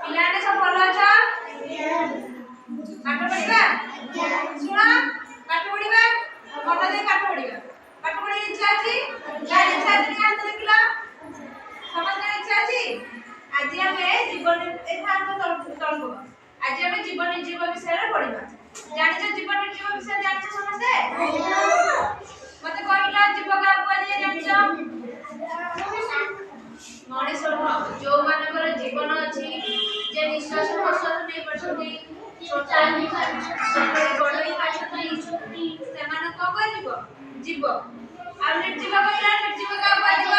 ପିଲାମାନେ ସବୁ ଭଲ ଅଛ? ପାଠ ପଢିବା? ଶୁଣ, ପାଠ ପଢିବା, ମନ ଦେଇ ପାଠ ପଢିବା। ପାଠ ପଢିବା ଇଚ୍ଛା ଅଛି? ଯାହାର ଇଚ୍ଛା ଅଛି ଟିକେ ହାତ ଦେଖିଲ। ସମସ୍ତଙ୍କର ଇଚ୍ଛା ଅଛି? ଆଜି ଆମେ ଜୀବନ ତଳକୁ ଆଜି ଆମେ ଜୀବନ ନିର୍ଜୀବ ବିଷୟରେ ପଢିବା। ଜାଣିଛ ଜୀବନ ନିର୍ଜୀବ ବିଷୟରେ ଜାଣିଛ ସମସ୍ତେ? ମତେ କହିଲ ଜୀବ କାହାକୁ କୁହାଯାଏ ଜାଣିଛ? ମଣିଷ ଯୋଉ ମାନଙ୍କର ଜୀବନ ଅଛି, ଯେ ନିଶ୍ୱାସ ପ୍ରଶ୍ୱାସ ନେଇ ପାରୁଛନ୍ତି, ବଡଇ ପାରୁଛନ୍ତି, ସେମାନଙ୍କୁ କଣ କୁହାଯିବ? ଜୀବ। ଆଉ ନିର୍ଜୀବ କହିଲା, ନିର୍ଜୀବ କାହାକୁ କୁହାଯିବ?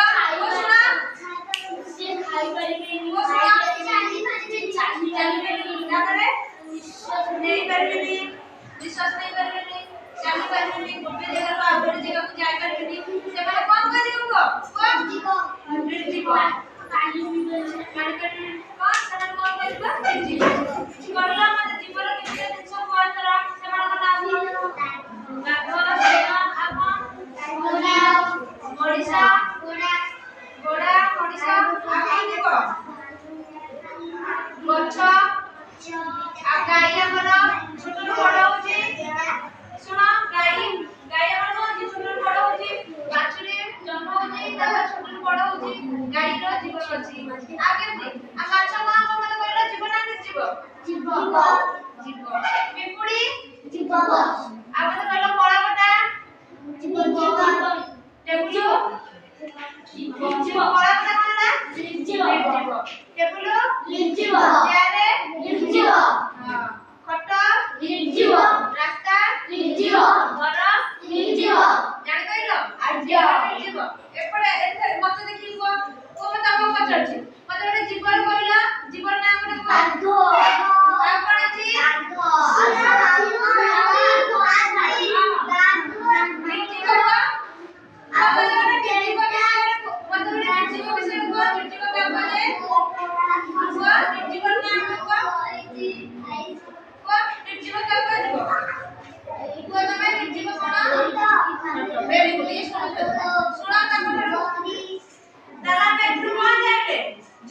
ନିଶ୍ୱାସ ନେଇ ପାରିବେନି, ଚାଲି ପାରିବେନି, ଗୋଟେ ଜାଗାରୁ ଆଉ ଗୋଟେ ଜାଗାକୁ ଯାଇ ପାରିବେନି, ସେମାନେ କଣ କୁହାଯିବ? ନିର୍ଜୀବ। ଗାଈର ଜୀବନ ଅଛି। ଆଉ କେମିତି? ଆଉ ମାଛ କଣ ମତେ କହିଲ ଜୀବ ନା ନିର୍ଜୀବ? ଜୀବ। ପିମ୍ପୁଡି ଜୀବ। ଆଉ ମତେ କହିଲ କଳାପଟା ଜୀବ। ଟେବୁଲ ଜୀବ। କଳାପଟା କଣ ନା? ନିର୍ଜୀବ। ଟେବୁଲ ନିର୍ଜୀବ। ଚେୟାର ନିର୍ଜୀବ। ଖଟ ନିର୍ଜୀବ। ରାସ୍ତା ନିର୍ଜୀବ। ଘର ନିର୍ଜୀବ। ଜାଣି କହିଲ? ଆଜ୍ଞା। ନିର୍ଜୀବ। ଏପଟେ ମତେ ଦେଖି କୁହ, ମତେ ତମକୁ ପଚାରୁଛି, ମତେ ଗୋଟେ ଜୀବନ କହିଲ, ଜୀବନ ନାଁ ଗୋଟେ କୁହ। ଆଉ କଣ ଅଛି?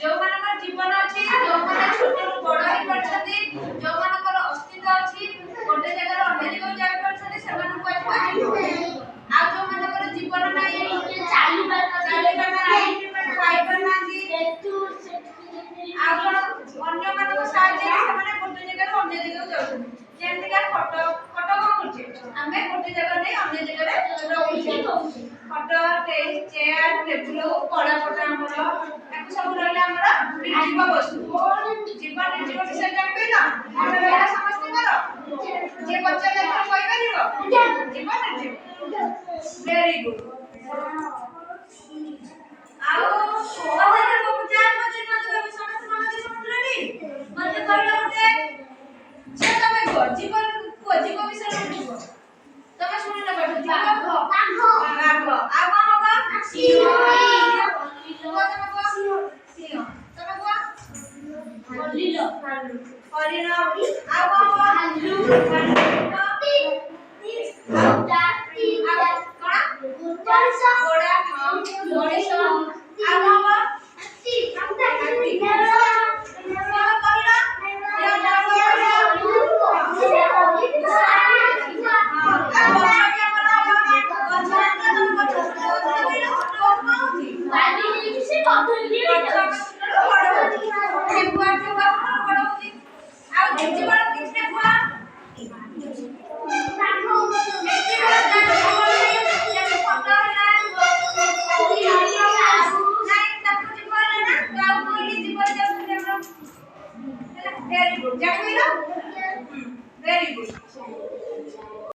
ଯୋଉମାନଙ୍କର ଜୀବନ ଅଛି, ଯୋଉମାନେ ଛୋଟରୁ ବଡ ହେଇ ପାରୁଛନ୍ତି, ଯୋଉମାନଙ୍କର ଅସ୍ତିତ୍ୱ ଅଛି, ଗୋଟେ ଜାଗାରୁ ଅନ୍ୟ ଜାଗାକୁ ଯାଇ ପାରୁଛନ୍ତି, ସେମାନଙ୍କୁ କୁହାଯିବ ଜୀବ। ଆଉ ଯୋଉମାନଙ୍କର ଜୀବନ ନାହିଁ, ଚାଲି ପାରୁନାହାନ୍ତି, ଖାଇ ପାରୁନାହାନ୍ତି, ଆଉ କଣ ଅନ୍ୟମାନଙ୍କ ସାହାଯ୍ୟରେ ସେମାନେ ଗୋଟେ ଜାଗାରୁ ଅନ୍ୟ ଜାଗାକୁ ଯାଉଛନ୍ତି। ଯେମିତିକା ଖଟ କଣ କରୁଛି? ଆମେ ଗୋଟେ ଜାଗାରେ ନେଇ ଅନ୍ୟ ଜାଗାରେ ରଖୁଛେ। ଖଟ, ଚେୟାର, ଟେବୁଲ, କଳାପଟା ଆମର ତାକୁ ସବୁ ରହିଲା ଆମର ନିର୍ଜୀବ ବସ୍ତୁ। ଜୀବ ନିର୍ଜୀବ ବିଷୟରେ ଜାଣିପାରିଲ? ମନେ ରହିଲା ସମସ୍ତଙ୍କର? ଯିଏ ପଚାରିଲେ କହିପାରିବ? ଜୀବ ନିର୍ଜୀବ। Very good. ଆଉ ମତେ କହିଲ ଗୋଟେ ଝିଅ, ତମେ କୁହ ଜୀବ ବିଷୟରେ କୁହ। ତମେ ଶୁଣିଲ ପାଠ ବାଘ। ଆଉ କଣ ହବ? ସିଂହ। ତମେ କୁହ ହରିଣ। ଆଉ କଣ ହବ? Very good.